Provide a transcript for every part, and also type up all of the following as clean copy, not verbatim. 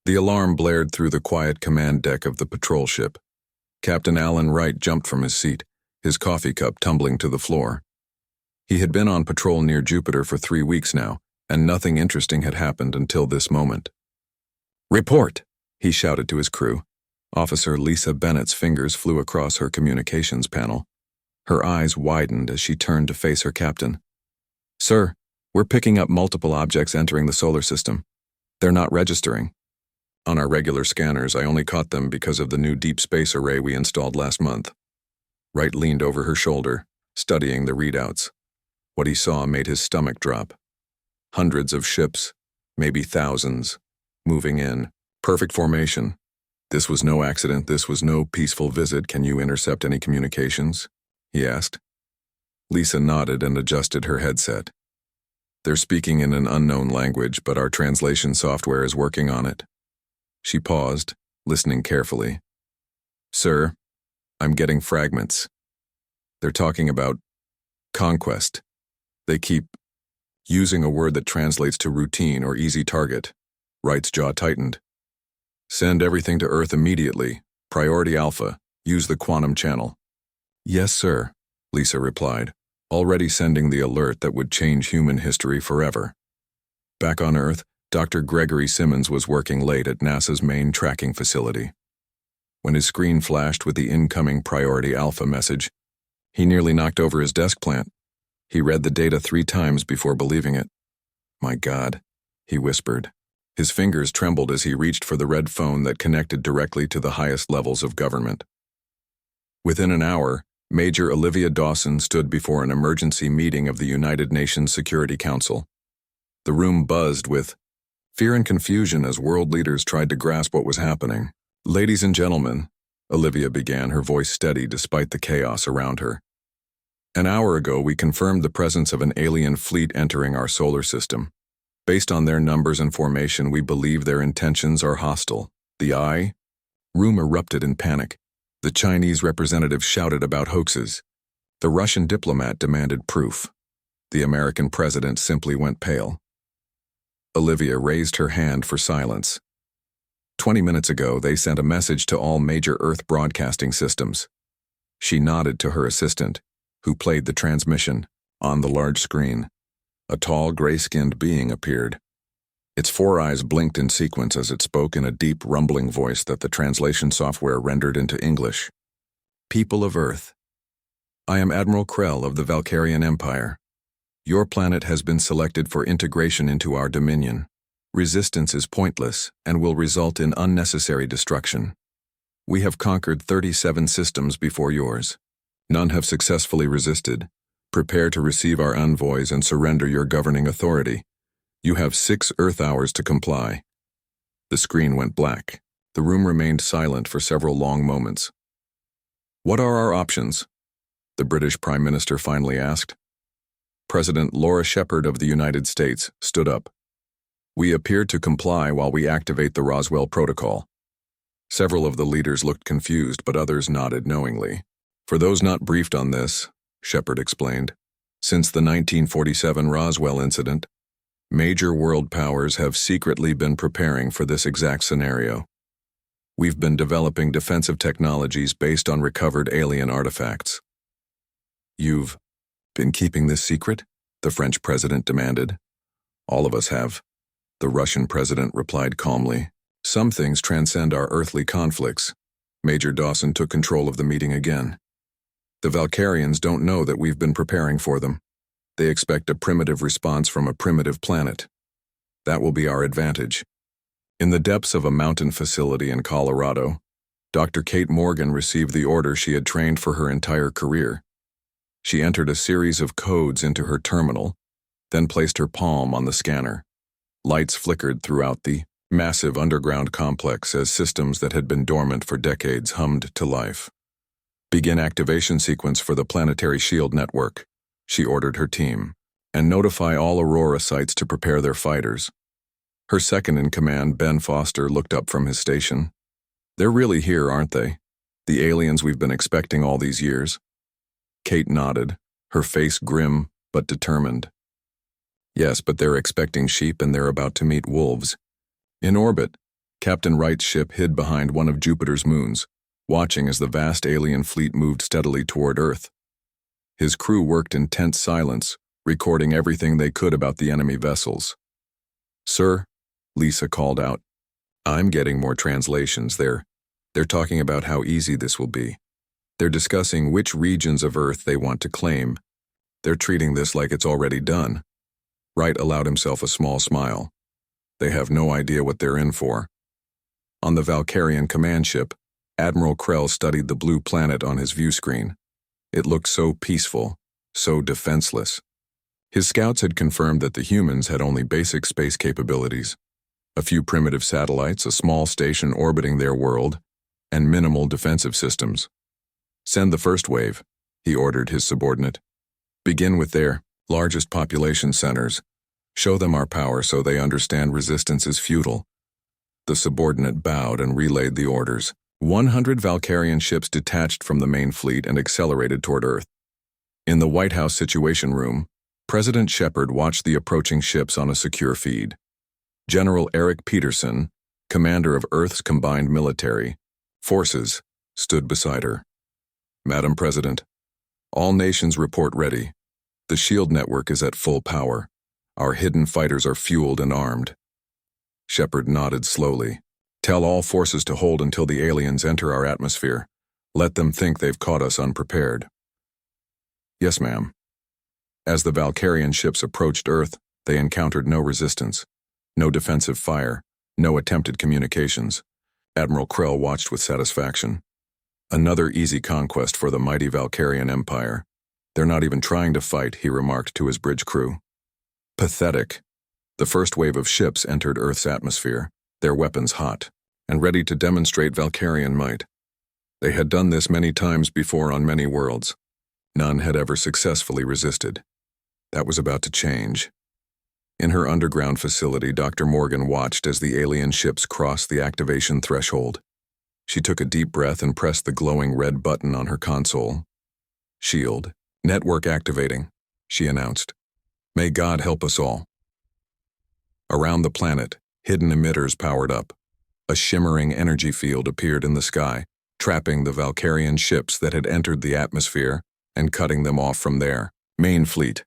The alarm blared through the quiet command deck of the patrol ship. Captain Alan Wright jumped from his seat, his coffee cup tumbling to the floor. He had been on patrol near Jupiter for 3 weeks now, and nothing interesting had happened until this moment. "Report!" he shouted to his crew. Officer Lisa Bennett's fingers flew across her communications panel. Her eyes widened as she turned to face her captain. "Sir, we're picking up multiple objects entering the solar system. They're not registering. On our regular scanners, I only caught them because of the new deep space array we installed last month." Wright leaned over her shoulder, studying the readouts. What he saw made his stomach drop. Hundreds of ships, maybe thousands, moving in. Perfect formation. This was no accident, this was no peaceful visit. "Can you intercept any communications?" he asked. Lisa nodded and adjusted her headset. "They're speaking in an unknown language, but our translation software is working on it." She paused, listening carefully. "Sir, I'm getting fragments. They're talking about conquest. They keep using a word that translates to routine or easy target." Wright's jaw tightened. "Send everything to Earth immediately. Priority Alpha. Use the quantum channel." "Yes, sir," Lisa replied, already sending the alert that would change human history forever. Back on Earth, Dr. Gregory Simmons was working late at NASA's main tracking facility. When his screen flashed with the incoming Priority Alpha message, he nearly knocked over his desk plant. He read the data 3 times before believing it. "My God," he whispered. His fingers trembled as he reached for the red phone that connected directly to the highest levels of government. Within an hour, Major Olivia Dawson stood before an emergency meeting of the United Nations Security Council. The room buzzed with fear and confusion as world leaders tried to grasp what was happening. "Ladies and gentlemen," Olivia began, her voice steady despite the chaos around her. "An hour ago, we confirmed the presence of an alien fleet entering our solar system. Based on their numbers and formation, we believe their intentions are hostile. The room erupted in panic. The Chinese representative shouted about hoaxes. The Russian diplomat demanded proof. The American president simply went pale. Olivia raised her hand for silence. 20 minutes ago, they sent a message to all major Earth broadcasting systems. She nodded to her assistant, who played the transmission. On the large screen, a tall, gray-skinned being appeared. Its 4 eyes blinked in sequence as it spoke in a deep, rumbling voice that the translation software rendered into English. "People of Earth, I am Admiral Krell of the Valkyrian Empire. Your planet has been selected for integration into our dominion. Resistance is pointless and will result in unnecessary destruction. We have conquered 37 systems before yours. None have successfully resisted. Prepare to receive our envoys and surrender your governing authority. You have 6 Earth hours to comply." The screen went black. The room remained silent for several long moments. "What are our options?" the British Prime Minister finally asked. President Laura Shepard of the United States stood up. "We appear to comply while we activate the Roswell Protocol." Several of the leaders looked confused, but others nodded knowingly. "For those not briefed on this," Shepard explained, "since the 1947 Roswell incident, major world powers have secretly been preparing for this exact scenario. We've been developing defensive technologies based on recovered alien artifacts." "You've been keeping this secret?" the French president demanded. "All of us have," the Russian president replied calmly. "Some things transcend our earthly conflicts." Major Dawson took control of the meeting again. "The Valkyrians don't know that we've been preparing for them. They expect a primitive response from a primitive planet. That will be our advantage." In the depths of a mountain facility in Colorado, Dr. Kate Morgan received the order she had trained for her entire career. She entered a series of codes into her terminal, then placed her palm on the scanner. Lights flickered throughout the massive underground complex as systems that had been dormant for decades hummed to life. "Begin activation sequence for the planetary shield network," she ordered her team, "and notify all Aurora sites to prepare their fighters." Her second-in-command, Ben Foster, looked up from his station. "They're really here, aren't they? The aliens we've been expecting all these years?" Kate nodded, her face grim but determined. "Yes, but they're expecting sheep and they're about to meet wolves. In orbit, Captain Wright's ship hid behind one of Jupiter's moons, watching as the vast alien fleet moved steadily toward Earth. His crew worked in tense silence, recording everything they could about the enemy vessels. "Sir," Lisa called out, "I'm getting more translations. They're talking about how easy this will be. They're discussing which regions of Earth they want to claim. They're treating this like it's already done." Wright allowed himself a small smile. They have no idea what they're in for. On the Valkyrian command ship, Admiral Krell studied the blue planet on his view screen. It looked so peaceful, so defenseless. His scouts had confirmed that the humans had only basic space capabilities, a few primitive satellites, a small station orbiting their world, and minimal defensive systems. "Send the first wave," he ordered his subordinate. "Begin with their largest population centers. Show them our power so they understand resistance is futile." The subordinate bowed and relayed the orders. 100 Valkyrian ships detached from the main fleet and accelerated toward Earth. In the White House Situation Room, President Shepard watched the approaching ships on a secure feed. General Eric Peterson, commander of Earth's combined military forces, stood beside her. "Madam President, all nations report ready. The SHIELD network is at full power. Our hidden fighters are fueled and armed." Shepard nodded slowly. "Tell all forces to hold until the aliens enter our atmosphere. Let them think they've caught us unprepared." "Yes, ma'am." As the Valkyrian ships approached Earth, they encountered no resistance, no defensive fire, no attempted communications. Admiral Krell watched with satisfaction. Another easy conquest for the mighty Valkyrian Empire. "They're not even trying to fight," he remarked to his bridge crew. Pathetic. The first wave of ships entered Earth's atmosphere, their weapons hot, and ready to demonstrate Valkyrian might. They had done this many times before on many worlds. None had ever successfully resisted. That was about to change. In her underground facility, Dr. Morgan watched as the alien ships crossed the activation threshold. She took a deep breath and pressed the glowing red button on her console. "Shield. Network activating," she announced. "May God help us all." Around the planet, hidden emitters powered up. A shimmering energy field appeared in the sky, trapping the Valkyrian ships that had entered the atmosphere and cutting them off from their main fleet.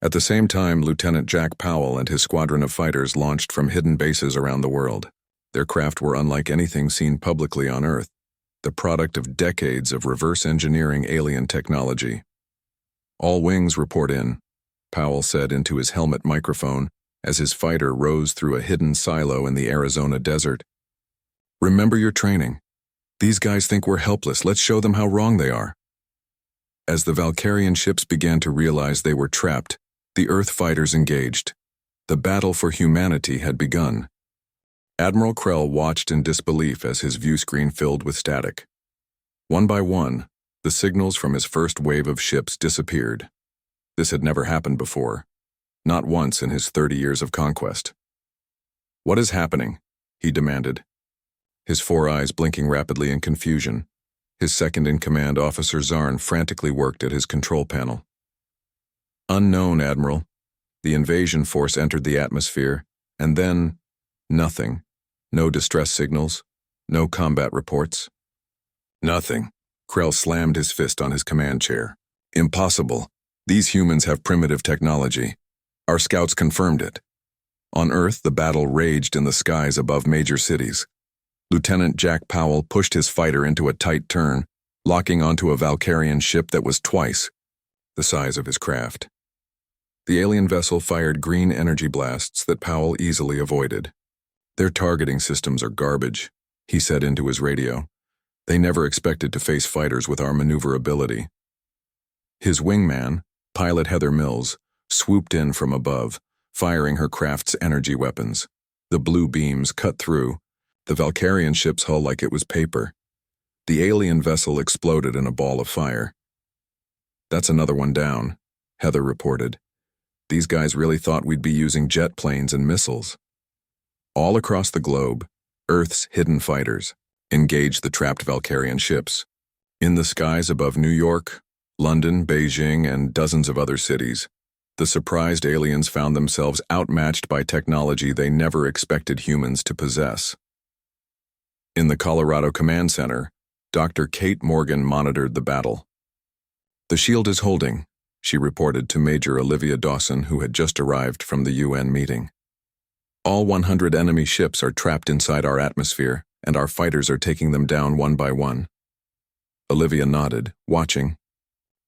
At the same time, Lieutenant Jack Powell and his squadron of fighters launched from hidden bases around the world. Their craft were unlike anything seen publicly on Earth, the product of decades of reverse engineering alien technology. "All wings report in," Powell said into his helmet microphone as his fighter rose through a hidden silo in the Arizona desert. "Remember your training. These guys think we're helpless. Let's show them how wrong they are." As the Valkyrian ships began to realize they were trapped, the Earth fighters engaged. The battle for humanity had begun. Admiral Krell watched in disbelief as his view screen filled with static. One by one, the signals from his first wave of ships disappeared. This had never happened before, not once in his 30 years of conquest. "What is happening?" he demanded, his four eyes blinking rapidly in confusion. His second-in-command, Officer Zarn, frantically worked at his control panel. "Unknown, Admiral. The invasion force entered the atmosphere, and then nothing. No distress signals, no combat reports." "Nothing." Krell slammed his fist on his command chair. "Impossible. These humans have primitive technology. Our scouts confirmed it." On Earth, the battle raged in the skies above major cities. Lieutenant Jack Powell pushed his fighter into a tight turn, locking onto a Valkyrian ship that was twice the size of his craft. The alien vessel fired green energy blasts that Powell easily avoided. "Their targeting systems are garbage," he said into his radio. "They never expected to face fighters with our maneuverability." His wingman, pilot Heather Mills, swooped in from above, firing her craft's energy weapons. The blue beams cut through the Valkyrian ship's hull like it was paper. The alien vessel exploded in a ball of fire. "That's another one down," Heather reported. "These guys really thought we'd be using jet planes and missiles." All across the globe, Earth's hidden fighters engaged the trapped Valkyrian ships. In the skies above New York, London, Beijing, and dozens of other cities, the surprised aliens found themselves outmatched by technology they never expected humans to possess. In the Colorado Command Center, Dr. Kate Morgan monitored the battle. "The shield is holding," she reported to Major Olivia Dawson, who had just arrived from the UN meeting. "All 100 enemy ships are trapped inside our atmosphere, and our fighters are taking them down one by one." Olivia nodded, watching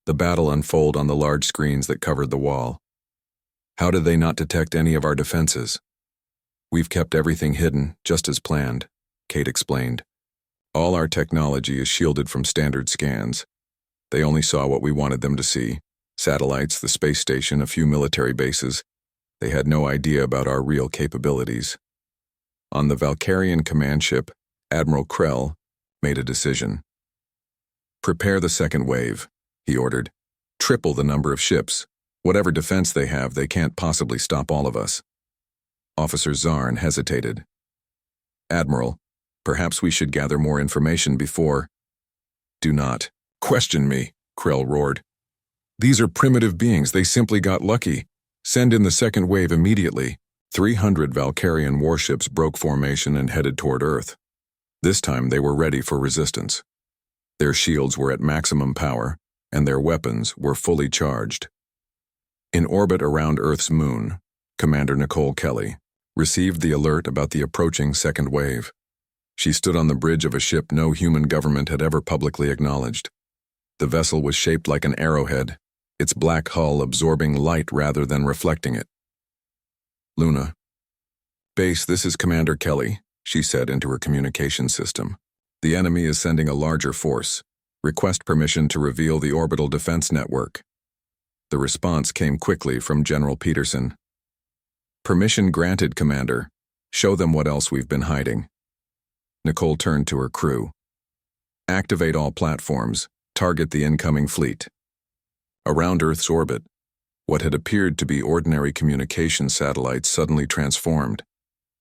the battle unfold on the large screens that covered the wall. "How did they not detect any of our defenses?" "We've kept everything hidden, just as planned," Kate explained. "All our technology is shielded from standard scans. They only saw what we wanted them to see: satellites, the space station, a few military bases. They had no idea about our real capabilities." On the Valkyrian command ship, Admiral Krell made a decision. "Prepare the second wave," he ordered. "Triple the number of ships. Whatever defense they have, they can't possibly stop all of us." Officer Zarn hesitated. "Admiral, perhaps we should gather more information before—" "Do not question me," Krell roared. "These are primitive beings. They simply got lucky. Send in the second wave immediately." 300 Valkyrian warships broke formation and headed toward Earth. This time they were ready for resistance. Their shields were at maximum power, and their weapons were fully charged. In orbit around Earth's moon, Commander Nicole Kelly received the alert about the approaching second wave. She stood on the bridge of a ship no human government had ever publicly acknowledged. The vessel was shaped like an arrowhead, its black hull absorbing light rather than reflecting it. "Luna. Base, this is Commander Kelly," she said into her communication system. "The enemy is sending a larger force. Request permission to reveal the orbital defense network." The response came quickly from General Peterson. "Permission granted, Commander. Show them what else we've been hiding." Nicole turned to her crew. "Activate all platforms. Target the incoming fleet." Around Earth's orbit, what had appeared to be ordinary communication satellites suddenly transformed.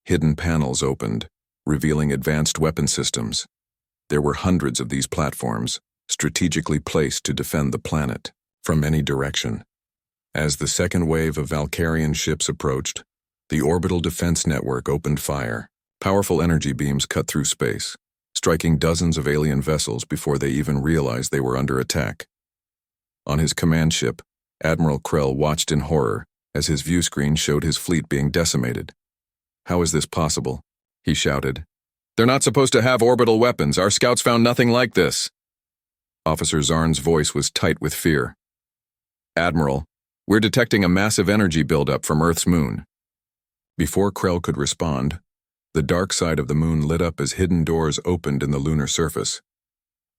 Hidden panels opened, revealing advanced weapon systems. There were hundreds of these platforms, strategically placed to defend the planet from any direction. As the second wave of Valkyrian ships approached, the orbital defense network opened fire. Powerful energy beams cut through space, striking dozens of alien vessels before they even realized they were under attack. On his command ship, Admiral Krell watched in horror as his view screen showed his fleet being decimated. "How is this possible?" he shouted. "They're not supposed to have orbital weapons. Our scouts found nothing like this." Officer Zarn's voice was tight with fear. "Admiral, we're detecting a massive energy buildup from Earth's moon." Before Krell could respond, the dark side of the moon lit up as hidden doors opened in the lunar surface.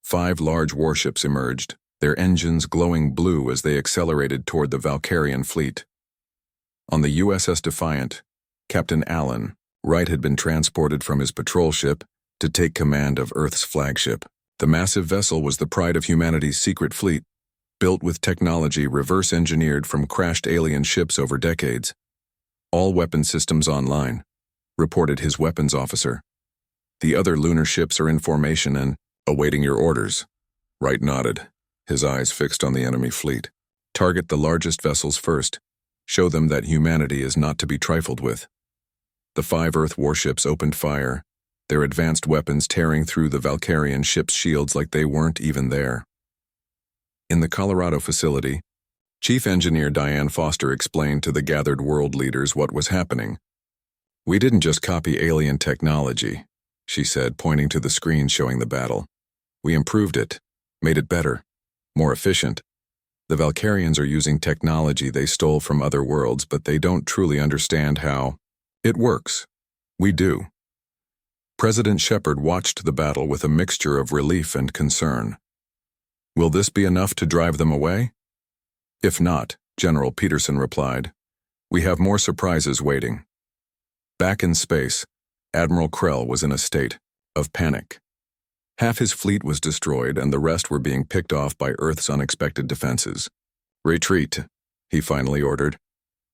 5 large warships emerged, their engines glowing blue as they accelerated toward the Valkyrian fleet. On the USS Defiant, Captain Allen Wright had been transported from his patrol ship to take command of Earth's flagship. The massive vessel was the pride of humanity's secret fleet, built with technology reverse-engineered from crashed alien ships over decades. "All weapon systems online," reported his weapons officer. "The other lunar ships are in formation and awaiting your orders." Wright nodded, his eyes fixed on the enemy fleet. "Target the largest vessels first. Show them that humanity is not to be trifled with." The 5 Earth warships opened fire, their advanced weapons tearing through the Valkyrian ships' shields like they weren't even there. In the Colorado facility, Chief Engineer Diane Foster explained to the gathered world leaders what was happening. "We didn't just copy alien technology," she said, pointing to the screen showing the battle. "We improved it, made it better, more efficient. The Valkyrians are using technology they stole from other worlds, but they don't truly understand how it works. We do." President Shepard watched the battle with a mixture of relief and concern. "Will this be enough to drive them away?" "If not," General Peterson replied, "we have more surprises waiting." Back in space, Admiral Krell was in a state of panic. Half his fleet was destroyed and the rest were being picked off by Earth's unexpected defenses. "Retreat," he finally ordered.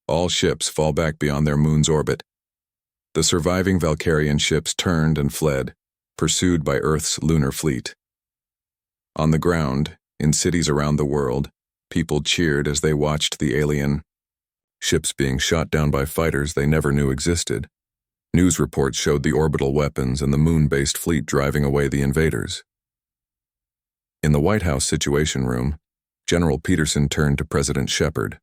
"All ships fall back beyond their moon's orbit." The surviving Valkyrian ships turned and fled, pursued by Earth's lunar fleet. On the ground, in cities around the world, people cheered as they watched the alien ships being shot down by fighters they never knew existed. News reports showed the orbital weapons and the moon-based fleet driving away the invaders. In the White House Situation Room, General Peterson turned to President Shepard.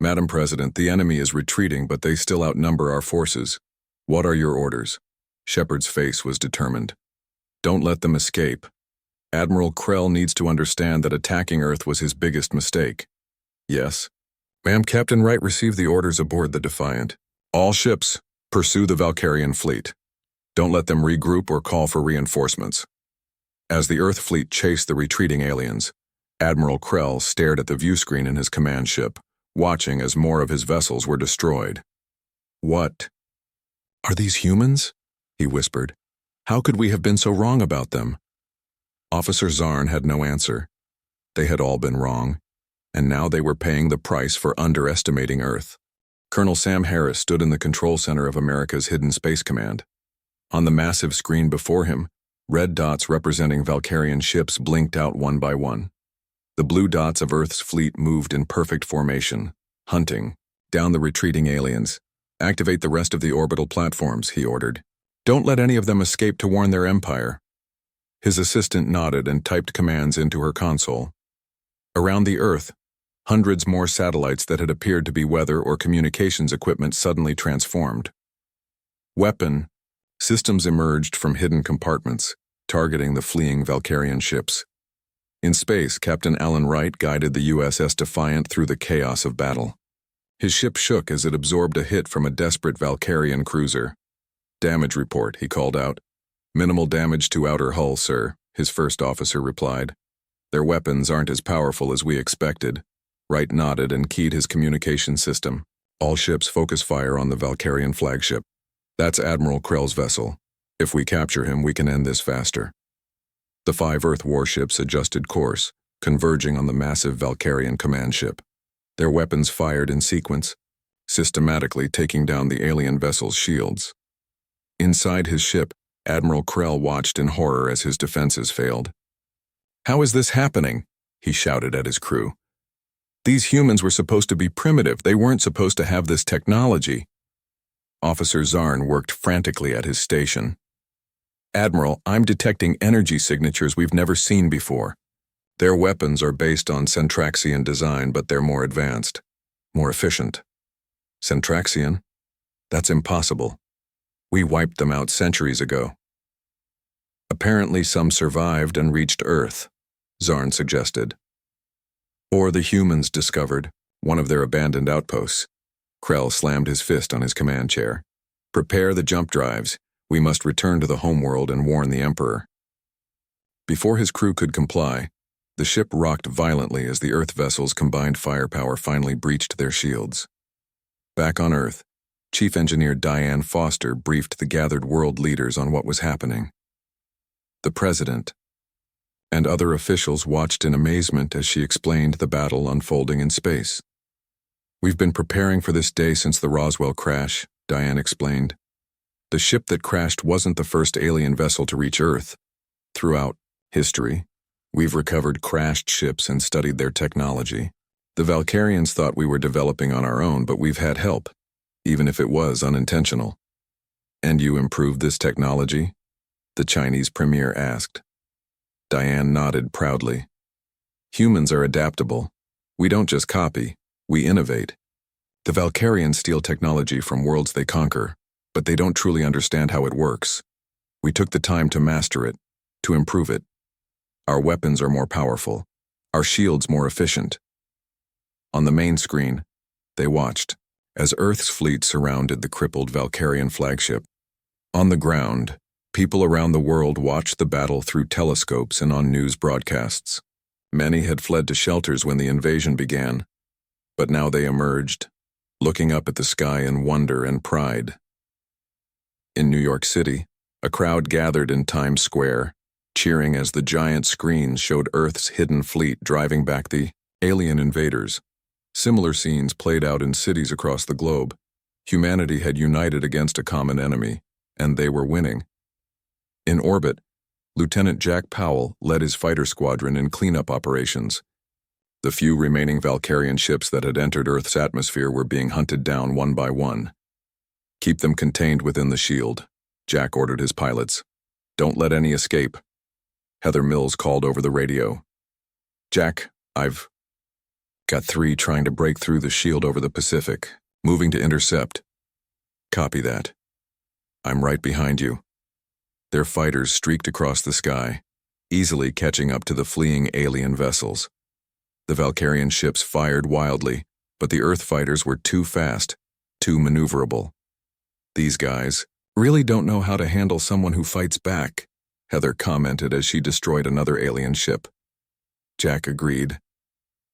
"Madam President, the enemy is retreating, but they still outnumber our forces. What are your orders?" Shepard's face was determined. "Don't let them escape. Admiral Krell needs to understand that attacking Earth was his biggest mistake." "Yes." "Ma'am, Captain Wright received the orders aboard the Defiant. All ships, pursue the Valkyrian fleet. Don't let them regroup or call for reinforcements." As the Earth fleet chased the retreating aliens, Admiral Krell stared at the viewscreen in his command ship, watching as more of his vessels were destroyed. "What? Are these humans?" he whispered. "How could we have been so wrong about them?" Officer Zarn had no answer. They had all been wrong, and now they were paying the price for underestimating Earth. Colonel Sam Harris stood in the control center of America's Hidden Space Command. On the massive screen before him, red dots representing Valkyrian ships blinked out one by one. The blue dots of Earth's fleet moved in perfect formation, hunting down the retreating aliens. "Activate the rest of the orbital platforms," he ordered. "Don't let any of them escape to warn their empire." His assistant nodded and typed commands into her console. Around the Earth, hundreds more satellites that had appeared to be weather or communications equipment suddenly transformed. Weapon systems emerged from hidden compartments, targeting the fleeing Valkyrian ships. In space, Captain Alan Wright guided the USS Defiant through the chaos of battle. His ship shook as it absorbed a hit from a desperate Valkyrian cruiser. "Damage report," he called out. "Minimal damage to outer hull, sir," his first officer replied. "Their weapons aren't as powerful as we expected." Wright nodded and keyed his communication system. "All ships focus fire on the Valkyrian flagship. That's Admiral Krell's vessel. If we capture him, we can end this faster." The 5 Earth warships adjusted course, converging on the massive Valkyrian command ship. Their weapons fired in sequence, systematically taking down the alien vessel's shields. Inside his ship, Admiral Krell watched in horror as his defenses failed. "How is this happening?" he shouted at his crew. "These humans were supposed to be primitive. They weren't supposed to have this technology." Officer Zarn worked frantically at his station. "Admiral, I'm detecting energy signatures we've never seen before. Their weapons are based on Centraxian design, but they're more advanced, more efficient." "Centraxian? That's impossible. We wiped them out centuries ago." "Apparently some survived and reached Earth," Zarn suggested. "Or the humans discovered one of their abandoned outposts." Krell slammed his fist on his command chair. "Prepare the jump drives. We must return to the homeworld and warn the Emperor." Before his crew could comply, the ship rocked violently as the Earth vessel's combined firepower finally breached their shields. Back on Earth, Chief Engineer Diane Foster briefed the gathered world leaders on what was happening. The President and other officials watched in amazement as she explained the battle unfolding in space. "We've been preparing for this day since the Roswell crash," Diane explained. "The ship that crashed wasn't the first alien vessel to reach Earth. Throughout history, we've recovered crashed ships and studied their technology. The Valkyrians thought we were developing on our own, but we've had help, even if it was unintentional." "And you improved this technology?" the Chinese premier asked. Diane nodded proudly. "Humans are adaptable. We don't just copy, we innovate. The Valkyrians steal technology from worlds they conquer, but they don't truly understand how it works. We took the time to master it, to improve it. Our weapons are more powerful, our shields more efficient." On the main screen, they watched as Earth's fleet surrounded the crippled Valkyrian flagship. On the ground, people around the world watched the battle through telescopes and on news broadcasts. Many had fled to shelters when the invasion began, but now they emerged, looking up at the sky in wonder and pride. In New York City, a crowd gathered in Times Square, cheering as the giant screens showed Earth's hidden fleet driving back the alien invaders. Similar scenes played out in cities across the globe. Humanity had united against a common enemy, and they were winning. In orbit, Lieutenant Jack Powell led his fighter squadron in cleanup operations. The few remaining Valkyrian ships that had entered Earth's atmosphere were being hunted down one by one. Keep them contained within the shield, Jack ordered his pilots. Don't let any escape. Heather Mills called over the radio. Jack, I've got 3 trying to break through the shield over the Pacific, moving to intercept. Copy that. I'm right behind you. Their fighters streaked across the sky, easily catching up to the fleeing alien vessels. The Valkyrian ships fired wildly, but the Earth fighters were too fast, too maneuverable. These guys really don't know how to handle someone who fights back, Heather commented as she destroyed another alien ship. Jack agreed.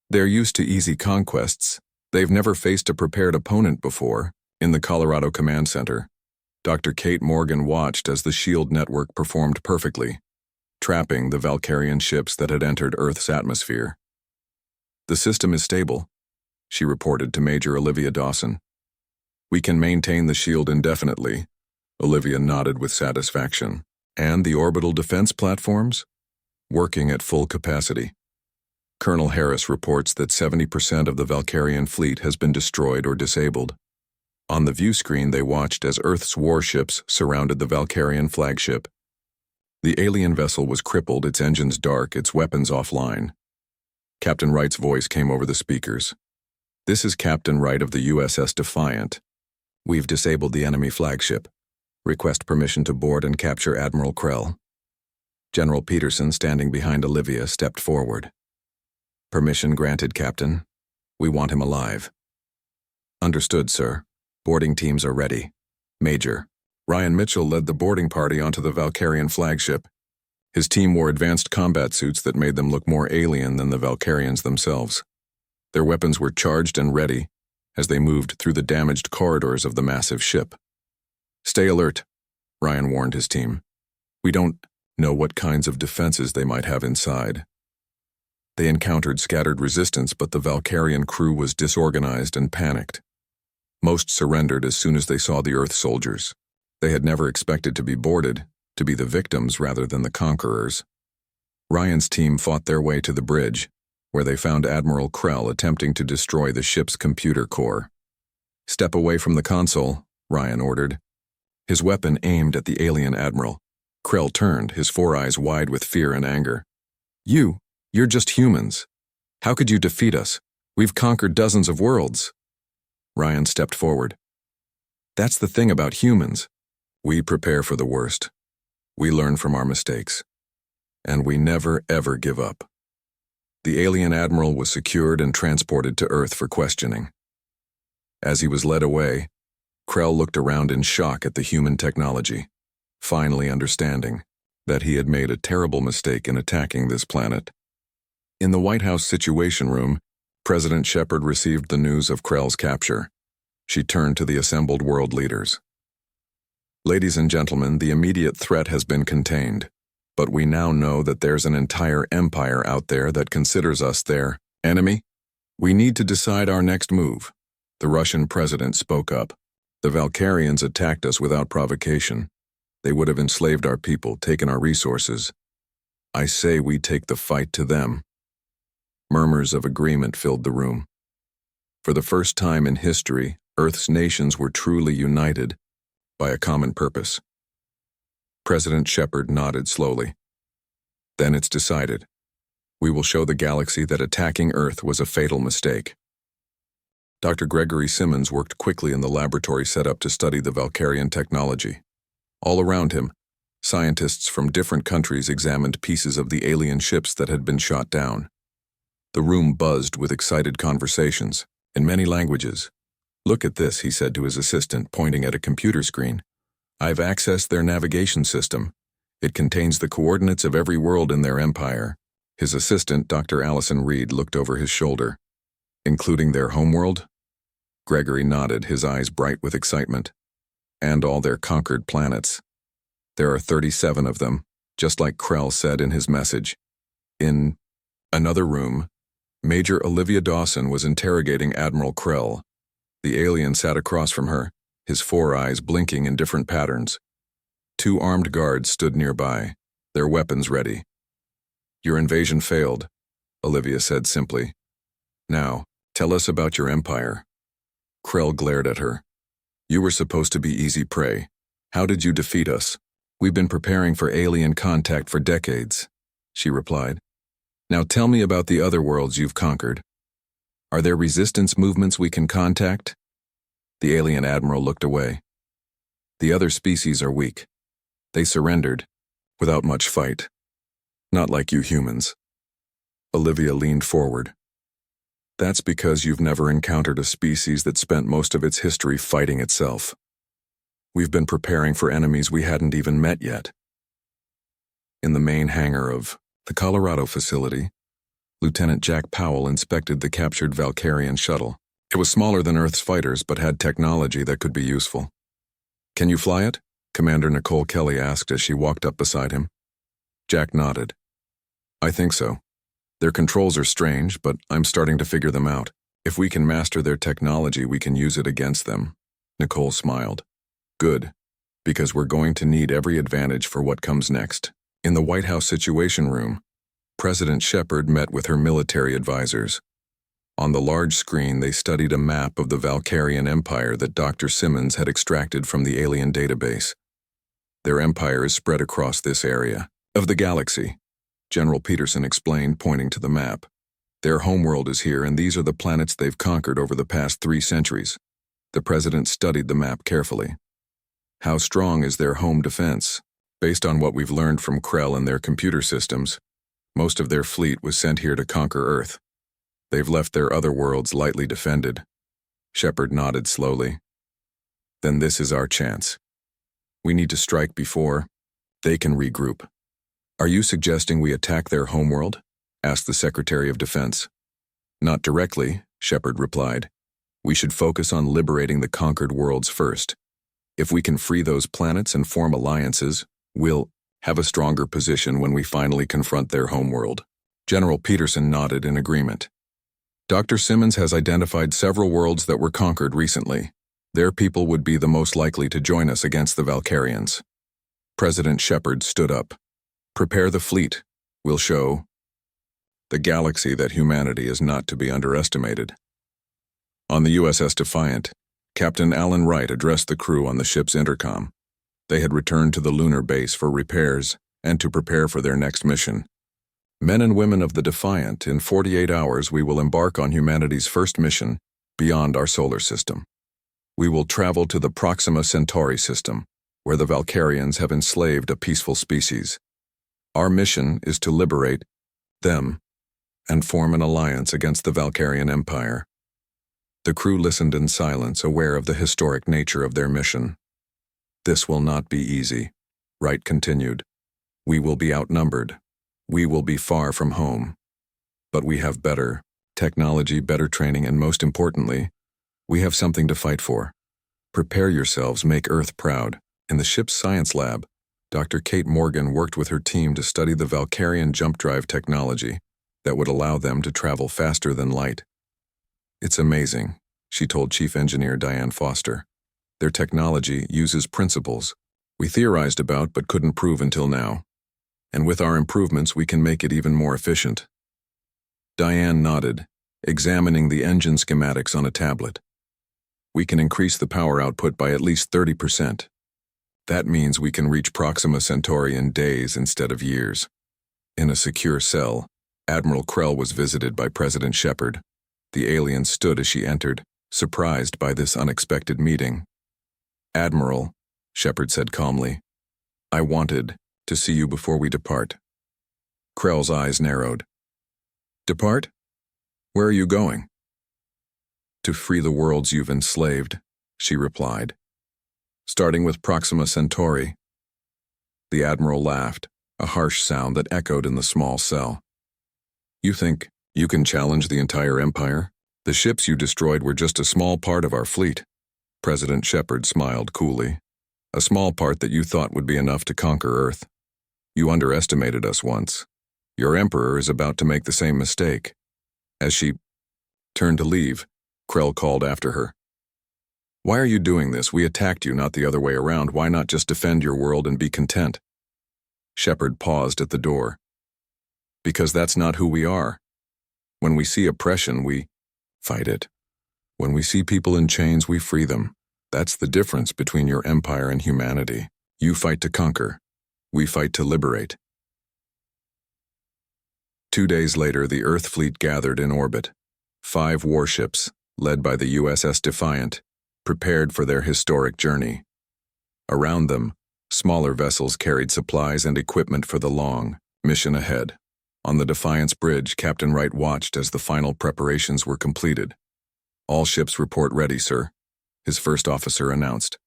They're used to easy conquests. They've never faced a prepared opponent before. In the Colorado Command Center, Dr. Kate Morgan watched as the shield network performed perfectly, trapping the Valkyrian ships that had entered Earth's atmosphere. The system is stable, she reported to Major Olivia Dawson. We can maintain the shield indefinitely, Olivia nodded with satisfaction. And the orbital defense platforms? Working at full capacity. Colonel Harris reports that 70% of the Valkyrian fleet has been destroyed or disabled. On the view screen, they watched as Earth's warships surrounded the Valkyrian flagship. The alien vessel was crippled, its engines dark, its weapons offline. Captain Wright's voice came over the speakers. This is Captain Wright of the USS Defiant. We've disabled the enemy flagship. Request permission to board and capture Admiral Krell. General Peterson, standing behind Olivia, stepped forward. Permission granted, Captain. We want him alive. Understood, sir. Boarding teams are ready. Major. Ryan Mitchell led the boarding party onto the Valkyrian flagship. His team wore advanced combat suits that made them look more alien than the Valkyrians themselves. Their weapons were charged and ready as they moved through the damaged corridors of the massive ship. Stay alert, Ryan warned his team. We don't know what kinds of defenses they might have inside. They encountered scattered resistance, but the Valkyrian crew was disorganized and panicked. Most surrendered as soon as they saw the Earth soldiers. They had never expected to be boarded, to be the victims rather than the conquerors. Ryan's team fought their way to the bridge, where they found Admiral Krell attempting to destroy the ship's computer core. Step away from the console, Ryan ordered. His weapon aimed at the alien admiral. Krell turned, his 4 eyes wide with fear and anger. You're just humans. How could you defeat us? We've conquered dozens of worlds. Ryan stepped forward. That's the thing about humans. We prepare for the worst. We learn from our mistakes. And we never, ever give up. The alien admiral was secured and transported to Earth for questioning. As he was led away, Krell looked around in shock at the human technology, finally understanding that he had made a terrible mistake in attacking this planet. In the White House Situation Room, President Shepard received the news of Krell's capture. She turned to the assembled world leaders. Ladies and gentlemen, the immediate threat has been contained, but we now know that there's an entire empire out there that considers us their enemy. We need to decide our next move. The Russian president spoke up. The Valkyrians attacked us without provocation. They would have enslaved our people, taken our resources. I say we take the fight to them. Murmurs of agreement filled the room. For the first time in history, Earth's nations were truly united by a common purpose. President Shepard nodded slowly. Then it's decided. We will show the galaxy that attacking Earth was a fatal mistake. Dr. Gregory Simmons worked quickly in the laboratory set up to study the Valkyrian technology. All around him, scientists from different countries examined pieces of the alien ships that had been shot down. The room buzzed with excited conversations, in many languages. Look at this, he said to his assistant, pointing at a computer screen. I've accessed their navigation system. It contains the coordinates of every world in their empire. His assistant, Dr. Allison Reed, looked over his shoulder. Including their homeworld? Gregory nodded, his eyes bright with excitement. And all their conquered planets. There are 37 of them, just like Krell said in his message. In another room, Major Olivia Dawson was interrogating Admiral Krell. The alien sat across from her, his 4 eyes blinking in different patterns. 2 armed guards stood nearby, their weapons ready. Your invasion failed, Olivia said simply. Now, tell us about your empire. Krell glared at her. You were supposed to be easy prey. How did you defeat us? We've been preparing for alien contact for decades, she replied. Now tell me about the other worlds you've conquered. Are there resistance movements we can contact? The alien admiral looked away. The other species are weak. They surrendered, without much fight. Not like you humans. Olivia leaned forward. That's because you've never encountered a species that spent most of its history fighting itself. We've been preparing for enemies we hadn't even met yet. In the main hangar of the Colorado facility, Lieutenant Jack Powell inspected the captured Valkyrian shuttle. It was smaller than Earth's fighters but had technology that could be useful. Can you fly it? Commander Nicole Kelly asked as she walked up beside him. Jack nodded. I think so. Their controls are strange, but I'm starting to figure them out. If we can master their technology, we can use it against them. Nicole smiled. Good, because we're going to need every advantage for what comes next. In the White House Situation Room, President Shepard met with her military advisors. On the large screen, they studied a map of the Valkyrian Empire that Dr. Simmons had extracted from the alien database. Their empire is spread across this area of the galaxy, General Peterson explained, pointing to the map. Their homeworld is here, and these are the planets they've conquered over the past 3 centuries. The president studied the map carefully. How strong is their home defense? Based on what we've learned from Krell and their computer systems, most of their fleet was sent here to conquer Earth. They've left their other worlds lightly defended. Shepard nodded slowly. Then this is our chance. We need to strike before they can regroup. Are you suggesting we attack their homeworld? Asked the Secretary of Defense. Not directly, Shepard replied. We should focus on liberating the conquered worlds first. If we can free those planets and form alliances, we'll have a stronger position when we finally confront their homeworld. General Peterson nodded in agreement. Dr. Simmons has identified several worlds that were conquered recently. Their people would be the most likely to join us against the Valkyrians. President Shepard stood up. Prepare the fleet. We'll show the galaxy that humanity is not to be underestimated. On the USS Defiant, Captain Alan Wright addressed the crew on the ship's intercom. They had returned to the lunar base for repairs and to prepare for their next mission. Men and women of the Defiant, in 48 hours we will embark on humanity's first mission beyond our solar system. We will travel to the Proxima Centauri system, where the Valkyrians have enslaved a peaceful species. Our mission is to liberate them and form an alliance against the Valkyrian Empire. The crew listened in silence, aware of the historic nature of their mission. This will not be easy, Wright continued. We will be outnumbered. We will be far from home. But we have better technology, better training, and most importantly, we have something to fight for. Prepare yourselves, make Earth proud. In the ship's science lab, Dr. Kate Morgan worked with her team to study the Valkyrian jump drive technology that would allow them to travel faster than light. It's amazing, she told Chief Engineer Diane Foster. Their technology uses principles we theorized about but couldn't prove until now. And with our improvements, we can make it even more efficient. Diane nodded, examining the engine schematics on a tablet. We can increase the power output by at least 30%. That means we can reach Proxima Centauri in days instead of years. In a secure cell, Admiral Krell was visited by President Shepard. The alien stood as she entered, surprised by this unexpected meeting. Admiral, Shepard said calmly, I wanted to see you before we depart. Krell's eyes narrowed. Depart? Where are you going? To free the worlds you've enslaved, she replied. Starting with Proxima Centauri. The Admiral laughed, a harsh sound that echoed in the small cell. You think you can challenge the entire Empire? The ships you destroyed were just a small part of our fleet. President Shepard smiled coolly. A small part that you thought would be enough to conquer Earth. You underestimated us once. Your Emperor is about to make the same mistake. As she turned to leave, Krell called after her. Why are you doing this? We attacked you, not the other way around. Why not just defend your world and be content? Shepard paused at the door. Because that's not who we are. When we see oppression, we fight it. When we see people in chains, we free them. That's the difference between your empire and humanity. You fight to conquer. We fight to liberate. 2 days later, the Earth fleet gathered in orbit. 5 warships, led by the USS Defiant, prepared for their historic journey. Around them, smaller vessels carried supplies and equipment for the long mission ahead. On the Defiant's bridge, Captain Wright watched as the final preparations were completed. "All ships report ready, sir," his first officer announced.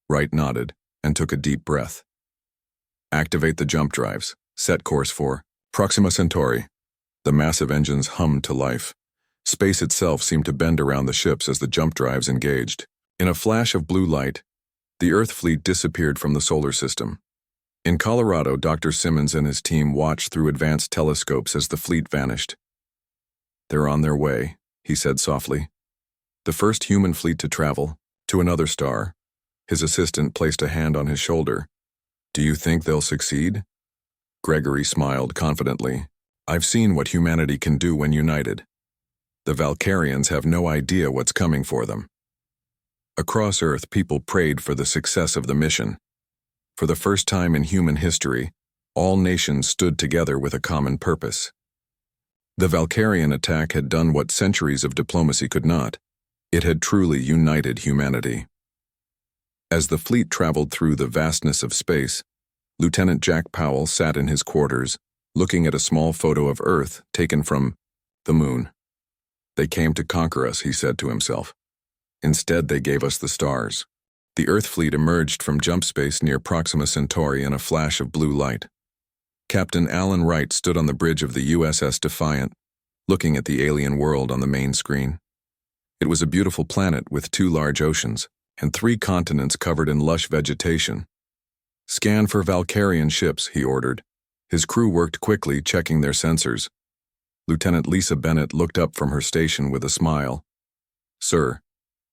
Wright nodded and took a deep breath. "Activate the jump drives. Set course for Proxima Centauri." The massive engines hummed to life. Space itself seemed to bend around the ships as the jump drives engaged. In a flash of blue light, the Earth fleet disappeared from the solar system. In Colorado, Dr. Simmons and his team watched through advanced telescopes as the fleet vanished. "They're on their way," he said softly. "The first human fleet to travel to another star." His assistant placed a hand on his shoulder. "Do you think they'll succeed?" Gregory smiled confidently. "I've seen what humanity can do when united. The Valkyrians have no idea what's coming for them." Across Earth, people prayed for the success of the mission. For the first time in human history, all nations stood together with a common purpose. The Valkyrian attack had done what centuries of diplomacy could not. It had truly united humanity. As the fleet traveled through the vastness of space, Lieutenant Jack Powell sat in his quarters, looking at a small photo of Earth taken from the moon. "They came to conquer us," he said to himself. "Instead, they gave us the stars." The Earth fleet emerged from jump space near Proxima Centauri in a flash of blue light. Captain Alan Wright stood on the bridge of the USS Defiant, looking at the alien world on the main screen. It was a beautiful planet with 2 large oceans and 3 continents covered in lush vegetation. "Scan for Valkyrian ships," he ordered. His crew worked quickly, checking their sensors. Lieutenant Lisa Bennett looked up from her station with a smile. "Sir,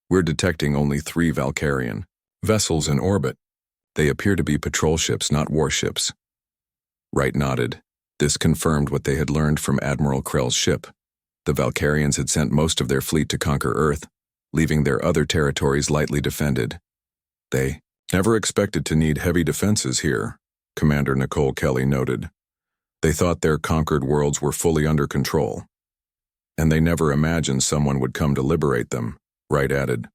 we're detecting only 3 Valkyrian vessels in orbit. They appear to be patrol ships, not warships." Wright nodded. This confirmed what they had learned from Admiral Krell's ship. The Valkyrians had sent most of their fleet to conquer Earth, leaving their other territories lightly defended. "They never expected to need heavy defenses here," Commander Nicole Kelly noted. "They thought their conquered worlds were fully under control. And they never imagined someone would come to liberate them," Wright added.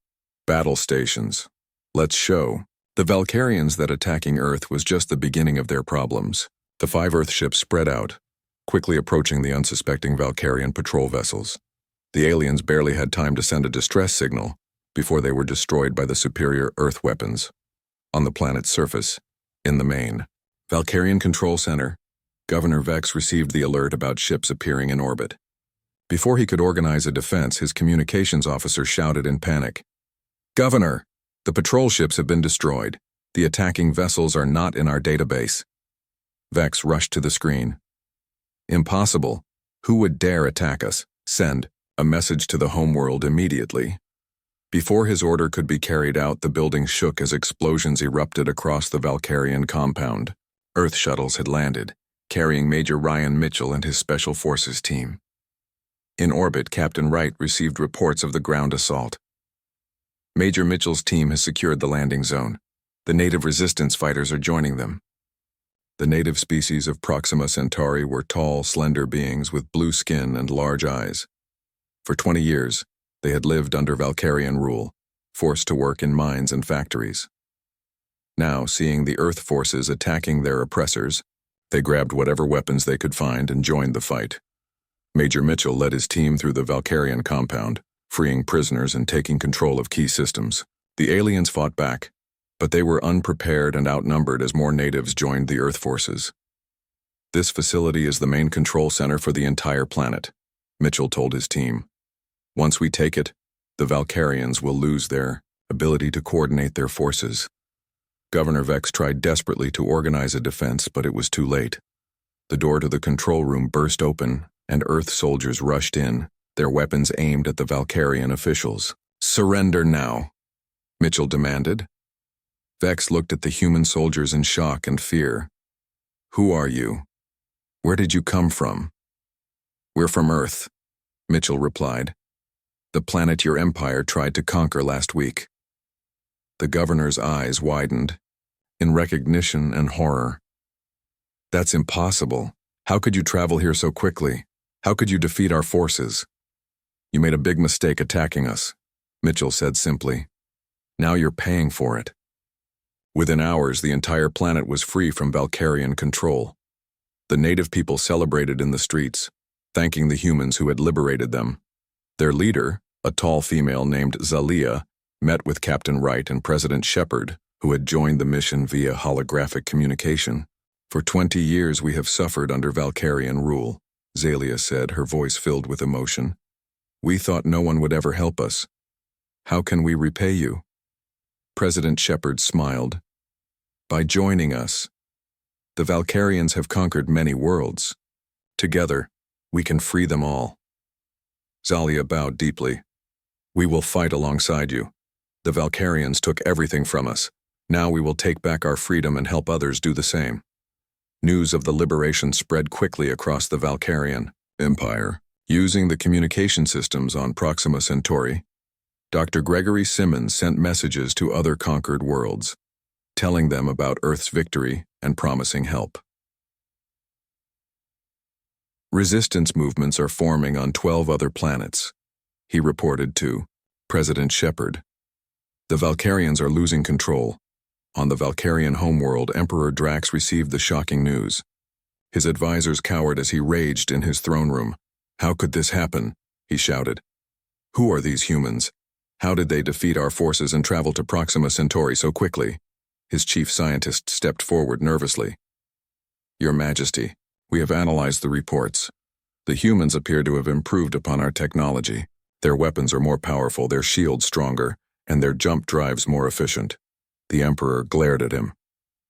"Battle stations. Let's show." The Valkyrians that attacking Earth was just the beginning of their problems. The 5 Earth ships spread out, quickly approaching the unsuspecting Valkyrian patrol vessels. The aliens barely had time to send a distress signal before they were destroyed by the superior Earth weapons. On the planet's surface, in the main Valkyrian Control Center, Governor Vex received the alert about ships appearing in orbit. Before he could organize a defense, his communications officer shouted in panic, "Governor, the patrol ships have been destroyed. The attacking vessels are not in our database." Vex rushed to the screen. "Impossible. Who would dare attack us? Send a message to the homeworld immediately." Before his order could be carried out, the building shook as explosions erupted across the Valkyrian compound. Earth shuttles had landed, carrying Major Ryan Mitchell and his Special Forces team. In orbit, Captain Wright received reports of the ground assault. "Major Mitchell's team has secured the landing zone. The native resistance fighters are joining them." The native species of Proxima Centauri were tall, slender beings with blue skin and large eyes. For 20 years, they had lived under Valkyrian rule, forced to work in mines and factories. Now, seeing the Earth forces attacking their oppressors, they grabbed whatever weapons they could find and joined the fight. Major Mitchell led his team through the Valkyrian compound, freeing prisoners and taking control of key systems. The aliens fought back, but they were unprepared and outnumbered as more natives joined the Earth forces. "This facility is the main control center for the entire planet," Mitchell told his team. "Once we take it, the Valkyrians will lose their ability to coordinate their forces." Governor Vex tried desperately to organize a defense, but it was too late. The door to the control room burst open, and Earth soldiers rushed in, their weapons aimed at the Valkyrian officials. "Surrender now," Mitchell demanded. Vex looked at the human soldiers in shock and fear. "Who are you? Where did you come from?" "We're from Earth," Mitchell replied. "The planet your empire tried to conquer last week." The governor's eyes widened, in recognition and horror. That's impossible. How could you travel here so quickly? How could you defeat our forces? You made a big mistake attacking us, Mitchell said simply. Now you're paying for it. Within hours, the entire planet was free from Valkyrian control. The native people celebrated in the streets, thanking the humans who had liberated them. Their leader, a tall female named Zalia, met with Captain Wright and President Shepard, who had joined the mission via holographic communication. For 20 years we have suffered under Valkyrian rule, Zalia said, her voice filled with emotion. We thought no one would ever help us. How can we repay you? President Shepard smiled. By joining us. The Valkyrians have conquered many worlds. Together, we can free them all. Zalia bowed deeply. We will fight alongside you. The Valkyrians took everything from us. Now we will take back our freedom and help others do the same. News of the liberation spread quickly across the Valkyrian Empire. Using the communication systems on Proxima Centauri, Dr. Gregory Simmons sent messages to other conquered worlds, telling them about Earth's victory and promising help. Resistance movements are forming on 12 other planets, he reported to President Shepard. The Valkyrians are losing control. On the Valkyrian homeworld, Emperor Drax received the shocking news. His advisors cowered as he raged in his throne room. How could this happen? He shouted. Who are these humans? How did they defeat our forces and travel to Proxima Centauri so quickly? His chief scientist stepped forward nervously. Your Majesty, we have analyzed the reports. The humans appear to have improved upon our technology. Their weapons are more powerful, their shields stronger, and their jump drives more efficient. The Emperor glared at him.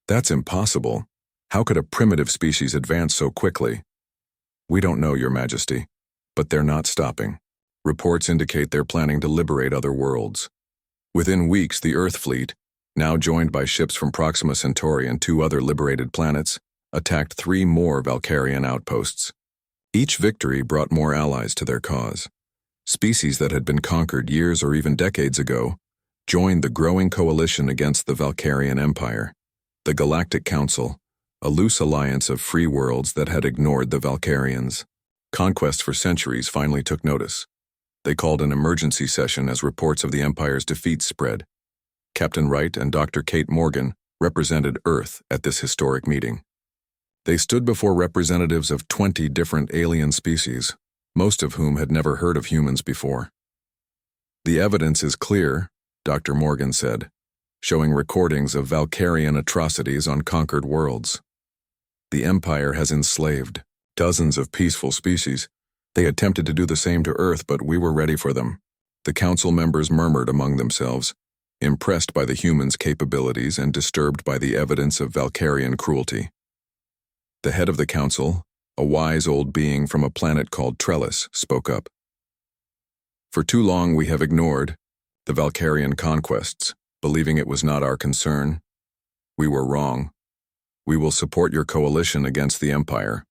That's impossible. How could a primitive species advance so quickly? We don't know, Your Majesty, but they're not stopping. Reports indicate they're planning to liberate other worlds. Within weeks, the Earth fleet, now joined by ships from Proxima Centauri and 2 other liberated planets, attacked 3 more Valkyrian outposts. Each victory brought more allies to their cause. Species that had been conquered years or even decades ago joined the growing coalition against the Valkyrian Empire. The Galactic Council, a loose alliance of free worlds that had ignored the Valkyrians. Conquest for centuries finally took notice. They called an emergency session as reports of the Empire's defeat spread. Captain Wright and Dr. Kate Morgan represented Earth at this historic meeting. They stood before representatives of 20 different alien species, most of whom had never heard of humans before. The evidence is clear, Dr. Morgan said, showing recordings of Valkyrian atrocities on conquered worlds. The Empire has enslaved dozens of peaceful species. They attempted to do the same to Earth, but we were ready for them. The council members murmured among themselves, impressed by the humans' capabilities and disturbed by the evidence of Valkyrian cruelty. The head of the council, a wise old being from a planet called Trellis, spoke up. For too long we have ignored the Valkyrian conquests, believing it was not our concern. We were wrong. We will support your coalition against the Empire.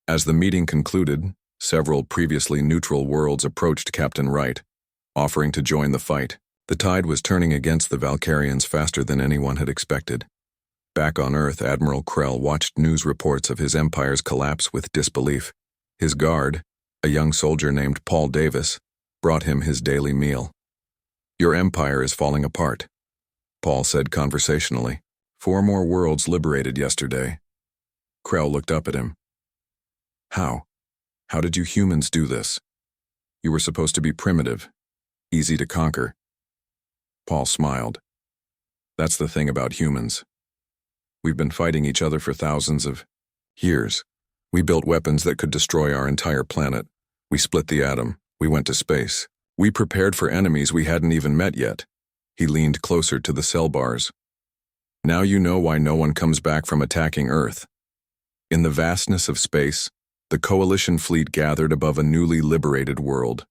As the meeting concluded, several previously neutral worlds approached Captain Wright, offering to join the fight. The tide was turning against the Valkyrians faster than anyone had expected. Back on Earth, Admiral Krell watched news reports of his empire's collapse with disbelief. His guard, a young soldier named Paul Davis, brought him his daily meal. Your empire is falling apart, Paul said conversationally. 4 more worlds liberated yesterday. Krell looked up at him. How? How did you humans do this? You were supposed to be primitive, easy to conquer. Paul smiled. That's the thing about humans. We've been fighting each other for thousands of years. We built weapons that could destroy our entire planet. We split the atom. We went to space. We prepared for enemies we hadn't even met yet. He leaned closer to the cell bars. Now you know why no one comes back from attacking Earth. In the vastness of space, the coalition fleet gathered above a newly liberated world.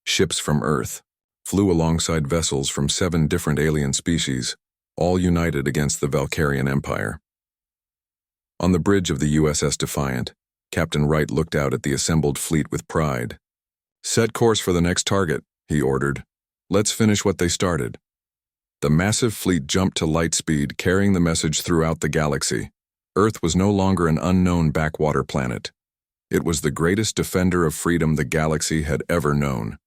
Ships from Earth flew alongside vessels from 7 different alien species, all united against the Valkyrian Empire. On the bridge of the USS Defiant, Captain Wright looked out at the assembled fleet with pride. Set course for the next target, he ordered. Let's finish what they started. The massive fleet jumped to light speed, carrying the message throughout the galaxy. Earth was no longer an unknown backwater planet. It was the greatest defender of freedom the galaxy had ever known.